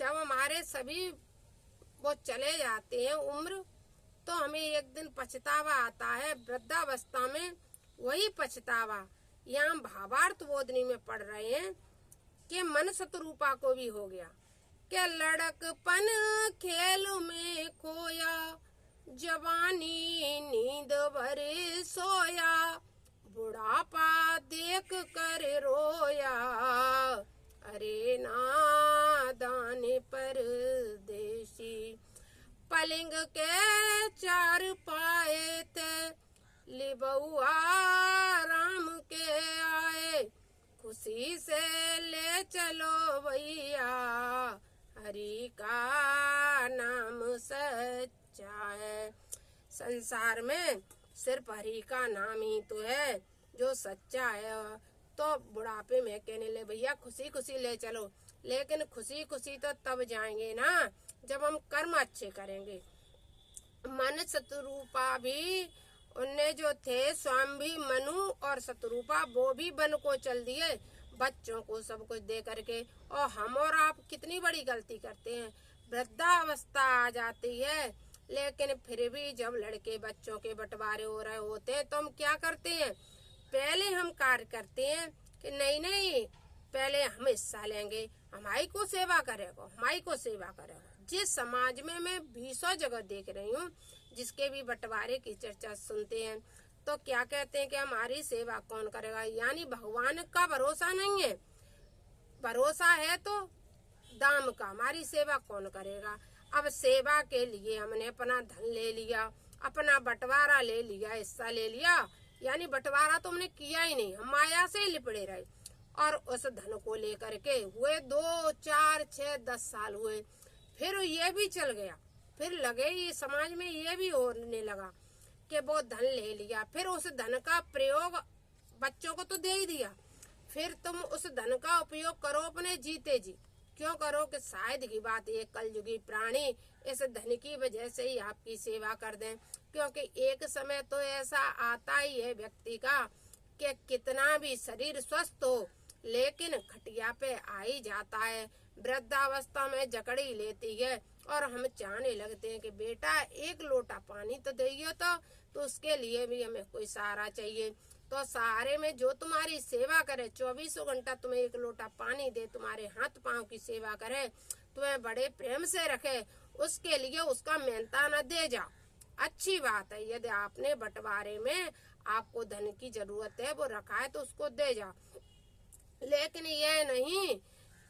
जब हमारे सभी वो चले जाते हैं उम्र, तो हमें एक दिन पछतावा आता है। वृद्धावस्था में वही पछतावा यहाँ भावार्थ बोधनी में पढ़ रहे हैं कि मन शत्रुपा को भी हो गया कि लड़कपन खेल में खोया, जवानी नींद भरे सोया, बुढ़ापा देख कर रोया, अरे नादान परदेसी। पलिंग के चार पाए थे, लिबुआ राम के आए, खुशी से ले चलो भैया, हरि का नाम सच्चा है। संसार में सिर्फ हरि का नाम ही तो है जो सच्चा है। तो बुढ़ापे में कहने ले भैया खुशी खुशी ले चलो, लेकिन खुशी खुशी तो तब जाएंगे ना जब हम कर्म अच्छे करेंगे। मन शत्रुपा भी उनने जो थे स्वामी मनु और शत्रुपा वो भी वन को चल दिए बच्चों को सब कुछ दे करके। और हम और आप कितनी बड़ी गलती करते हैं, वृद्धावस्था आ जाती है लेकिन फिर भी जब लड़के बच्चों के बंटवारे हो रहे होते हैं तो हम क्या करते हैं, पहले हम कार्य करते हैं कि नहीं नहीं पहले हम हिस्सा लेंगे, हमारी को सेवा करेगा, हमारी को सेवा करेगा। जिस समाज में मैं 20 जगह देख रही हूँ जिसके भी बंटवारे की चर्चा सुनते हैं तो क्या कहते हैं कि हमारी सेवा कौन करेगा, यानी भगवान का भरोसा नहीं है। भरोसा है तो दाम का, हमारी सेवा कौन करेगा। अब सेवा के लिए हमने अपना धन ले लिया, अपना बंटवारा ले लिया, हिस्सा ले लिया, यानी बंटवारा तो हमने किया ही नहीं, हम माया से ही लिपड़े रहे। और उस धन को लेकर के हुए 2, 4, 6, 10 साल हुए, फिर ये भी चल गया, फिर लगे ये समाज में ये भी होने लगा कि वो धन ले लिया, फिर उस धन का प्रयोग बच्चों को तो दे ही दिया, फिर तुम उस धन का उपयोग करो अपने जीते जी। क्यों करो कि शायद की बात एक कलयुगी प्राणी इस धन की वजह से ही आपकी सेवा कर दें, क्योंकि एक समय तो ऐसा आता ही है व्यक्ति का कि कितना भी शरीर स्वस्थ हो लेकिन खटिया पे आ ही जाता है, वृद्धावस्था में जकड़ी लेती है और हम चाहने लगते हैं कि बेटा एक लोटा पानी तो दइयो, तो उसके लिए भी हमें कोई सहारा चाहिए। तो सहारे में जो तुम्हारी सेवा करे, 24 घंटा तुम्हें एक लोटा पानी दे, तुम्हारे हाथ पांव की सेवा करे, तुम्हें बड़े प्रेम से रखे, उसके लिए उसका मेहनता न दे जा, अच्छी बात है। यदि आपने बंटवारे में आपको धन की जरूरत है वो रखा है तो उसको दे जा, लेकिन यह नहीं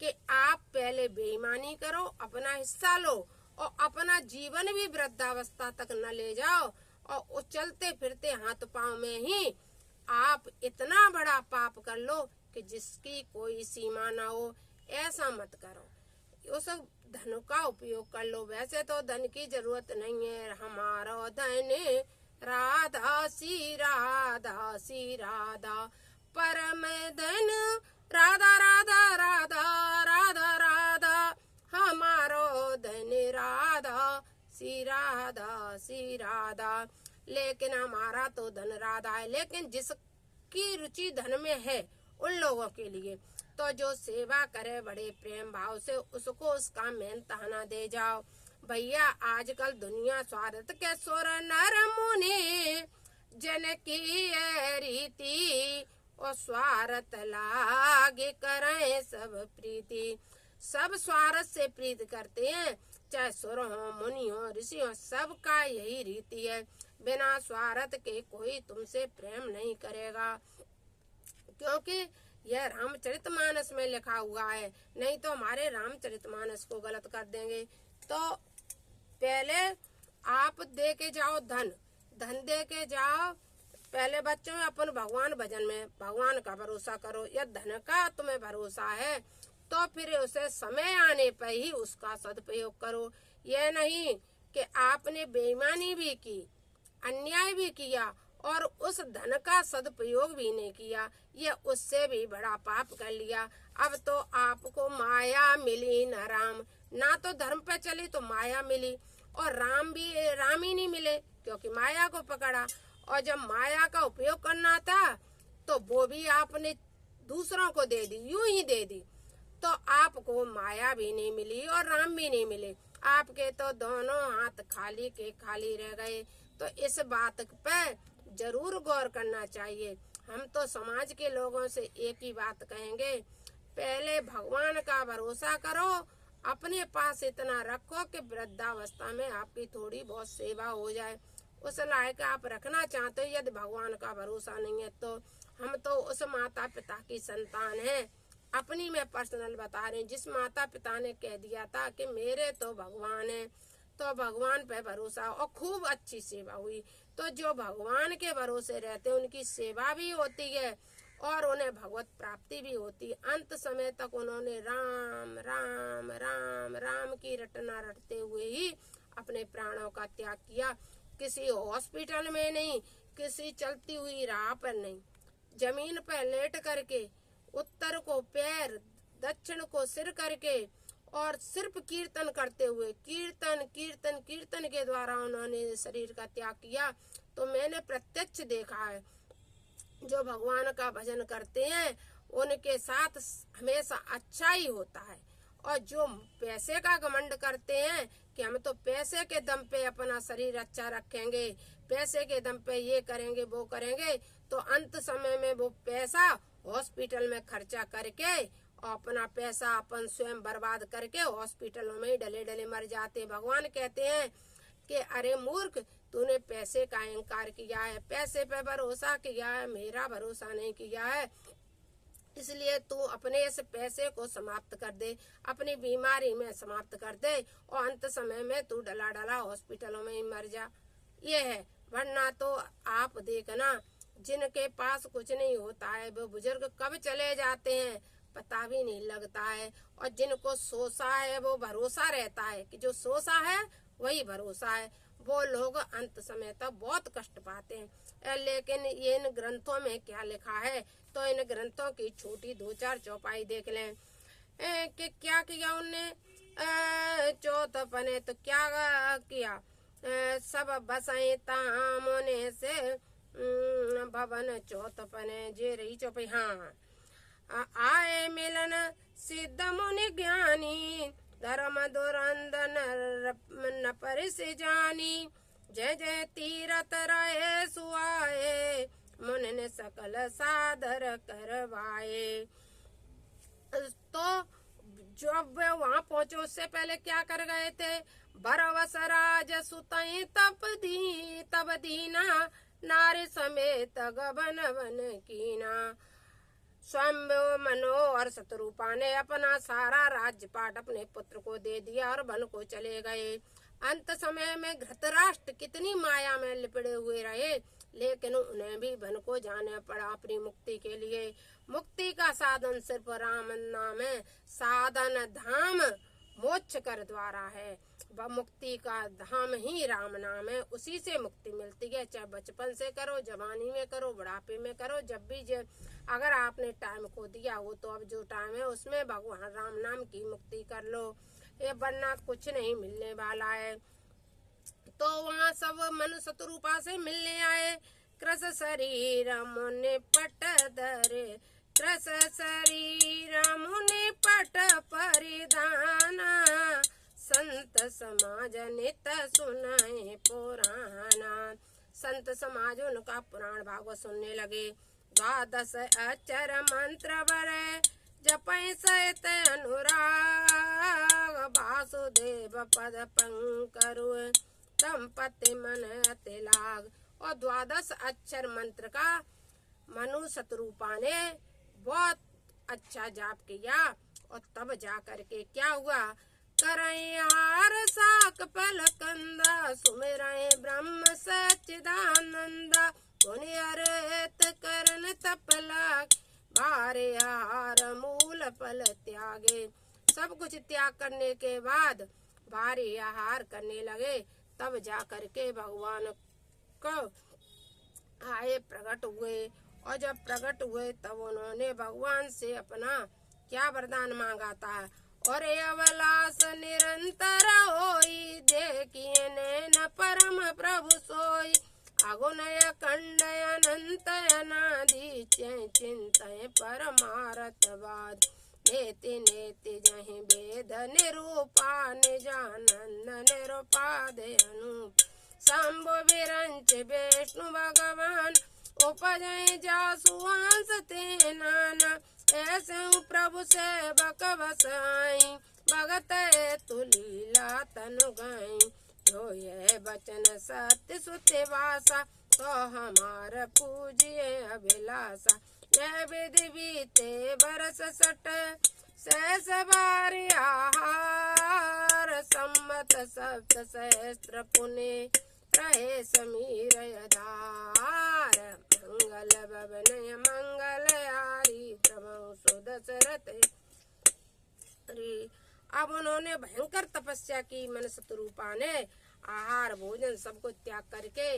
कि आप पहले बेईमानी करो, अपना हिस्सा लो और अपना जीवन भी वृद्धावस्था तक न ले जाओ और चलते फिरते हाथ पांव में ही आप इतना बड़ा पाप कर लो कि जिसकी कोई सीमा ना हो। ऐसा मत करो, उस धन का उपयोग कर लो। वैसे तो धन की जरूरत नहीं है, हमारा धन राधा सी राधा सी राधा, परम धन राधा राधा राधा राधा राधा, हमारो धन राधा सी राधा। लेकिन हमारा तो धन राधा है, लेकिन जिसकी रुचि धन में है उन लोगों के लिए तो जो सेवा करे बड़े प्रेम भाव से उसको उसका मेहनताना दे जाओ। भैया आजकल दुनिया स्वार्थ के सुर नर मुनि जन की रीति, और स्वार्थ लागे करें सब प्रीति। सब स्वार्थ से प्रीत करते हैं, चाहे सुर हो मुनि हो ऋषि हो, सबका यही रीति है। बिना स्वार्थ के कोई तुमसे प्रेम नहीं करेगा, क्योंकि यह रामचरितमानस में लिखा हुआ है, नहीं तो हमारे रामचरितमानस को गलत कर देंगे। तो पहले आप दे के जाओ धन दे के जाओ, पहले बच्चों में अपन भगवान भजन में भगवान का भरोसा करो। या धन का तुम्हें भरोसा है तो फिर उसे समय आने पर ही उसका सदुपयोग करो। यह नहीं कि आपने बेईमानी भी की, अन्याय भी किया और उस धन का सदुपयोग भी नहीं किया, ये उससे भी बड़ा पाप कर लिया। अब तो आपको माया मिली न राम, ना तो धर्म पे चली तो माया मिली, और राम ही नहीं मिले क्योंकि माया को पकड़ा। और जब माया का उपयोग करना था तो वो भी आपने दूसरों को दे दी, यूं ही दे दी। तो आपको माया भी नहीं मिली और राम भी नहीं मिले, आपके तो दोनों हाथ खाली के खाली रह गए। तो इस बात पे जरूर गौर करना चाहिए। हम तो समाज के लोगों से एक ही बात कहेंगे, पहले भगवान का भरोसा करो, अपने पास इतना रखो कि वृद्धावस्था में आपकी थोड़ी बहुत सेवा हो जाए। उस लायक आप रखना चाहते हो। यदि भगवान का भरोसा नहीं है तो हम तो उस माता पिता की संतान हैं, अपनी मैं पर्सनल बता रही हूँ, जिस माता पिता ने कह दिया था कि मेरे तो भगवान है, तो भगवान पे भरोसा और खूब अच्छी सेवा हुई। तो जो भगवान के भरोसे रहते हैं उनकी सेवा भी होती है और उन्हें भगवत प्राप्ति भी होती है। अंत समय तक उन्होंने राम राम राम राम की रटना रटते हुए ही अपने प्राणों का त्याग किया। किसी हॉस्पिटल में नहीं, किसी चलती हुई राह पर नहीं, जमीन पर लेट करके, उत्तर को पैर दक्षिण को सिर करके और सिर्फ कीर्तन करते हुए, कीर्तन कीर्तन कीर्तन के द्वारा उन्होंने शरीर का त्याग किया। तो मैंने प्रत्यक्ष देखा है, जो भगवान का भजन करते हैं उनके साथ हमेशा अच्छा ही होता है। और जो पैसे का घमंड करते हैं कि हम तो पैसे के दम पे अपना शरीर अच्छा रखेंगे, पैसे के दम पे ये करेंगे वो करेंगे, तो अंत समय में वो पैसा हॉस्पिटल में खर्चा करके और अपना पैसा अपन स्वयं बर्बाद करके हॉस्पिटलों में ही डले डले मर जाते। भगवान कहते हैं कि अरे मूर्ख, तूने पैसे का अहंकार किया है, पैसे पे भरोसा किया है, मेरा भरोसा नहीं किया है, इसलिए तू अपने इस पैसे को समाप्त कर दे, अपनी बीमारी में समाप्त कर दे और अंत समय में तू डला डला हॉस्पिटलों में ही मर जा। ये है, वरना तो आप देखना जिनके पास कुछ नहीं होता है वो बुजुर्ग कब चले जाते हैं पता भी नहीं लगता है। और जिनको सोचा है वो भरोसा रहता है कि जो सोचा है वही भरोसा है, वो लोग अंत समय तक बहुत कष्ट पाते हैं। लेकिन ये इन ग्रंथों में क्या लिखा है, तो इन ग्रंथों की छोटी 2-4 चौपाई देख लें कि क्या किया उनने। चौथ पने तो क्या किया, सब बसाई ताम होने से भवन चौथ पने जे रही चौपाई। हाँ, आए मिलन सिद्ध मुनि ज्ञानी, धर्म दुरंद न परिस जानी, जय जय तीरथ रहे सुआए, मुनि ने सकल सादर करवाए। तो जब वे वहां पहुंचे उससे पहले क्या कर गए थे, बरवस राज सुतई तब दीना, नारी समेत गबन वन कीना। स्वयं मनोहर शत्रुपा ने अपना सारा राज्यपाट अपने पुत्र को दे दिया और वन को चले गए। अंत समय में धृतराष्ट्र कितनी माया में लिपटे हुए रहे, लेकिन उन्हें भी वन को जाना पड़ा अपनी मुक्ति के लिए। मुक्ति का साधन सिर्फ राम नाम है, साधन धाम मोक्ष कर द्वारा है। वह मुक्ति का धाम ही राम नाम है, उसी से मुक्ति मिलती है। चाहे बचपन से करो, जवानी में करो, बुढ़ापे में करो, जब भी अगर आपने टाइम खो दिया हो तो अब जो टाइम है उसमें भगवान राम नाम की मुक्ति कर लो, ये वरना कुछ नहीं मिलने वाला है। तो वहाँ सब मनु शत्रुपा से मिलने आए। कृष शरीर मुनि पट धरे, कृष शरीर मुनि पट परिधाना, संत समाज नित सुनाए पुराना। संत समाज उनका पुराण भागवत सुनने लगे। 12 अक्षर मंत्र भरे, जपै सहित अनुराग, वासुदेव पद पंकरु, दंपति मन अति लाग। और 12 अक्षर मंत्र का मनु शत्रुपा ने बहुत अच्छा जाप किया और तब जा करके क्या हुआ, करैहार साक पल कंदा, सुमिरै ब्रह्म सच्चिदानंदा, मुनि अरहत करन तपला, बारे आहार मूल फल त्यागे। सब कुछ त्याग करने के बाद भारी आहार करने लगे, तब जा करके भगवान को आए प्रकट हुए। और जब प्रकट हुए तब उन्होंने भगवान से अपना क्या वरदान मांगा था, और अवलास निरंतर होई, देखिए नैन परम प्रभु सोई, अगुनय खंड अनंत अनादि, चिंतय परमारथ बाद, नेति नेति जहि वेद निरूपा निजानंद निरुपाधि अनूप शंभु विरंच विष्णु भगवान उपजय जासु अंश ते नाना ऐसे प्रभु सेवक बसाई भगत तुलीला तनु गाई जो ये बचन सत्य सुते वासा तो हमार पूजिए अभिलाषा यह विधि बीते बरस सट सहस बारी आहार सम्मत सप्त सहस्त्र पुने रहे समीर यदार मंगल भवनय मंगल यारी प्रभु सुदशरथ। अब उन्होंने भयंकर तपस्या की। मन शत्रुपा ने आहार भोजन सबको त्याग करके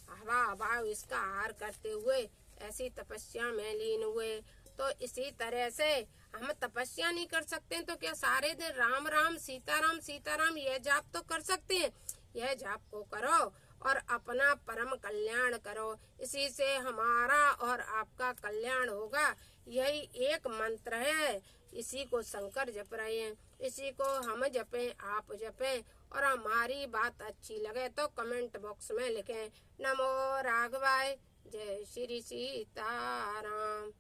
हवा वायु इसका आहार करते हुए ऐसी तपस्या में लीन हुए। तो इसी तरह से हम तपस्या नहीं कर सकते तो क्या सारे दिन राम राम सीताराम यह जाप तो कर सकते हैं। यह जाप को करो और अपना परम कल्याण करो, इसी से हमारा और आपका कल्याण होगा। यही एक मंत्र है, इसी को शंकर जप रहे हैं, इसी को हम जपें, आप जपें। और हमारी बात अच्छी लगे तो कमेंट बॉक्स में लिखें। नमो राघवाय, जय श्री सीताराम।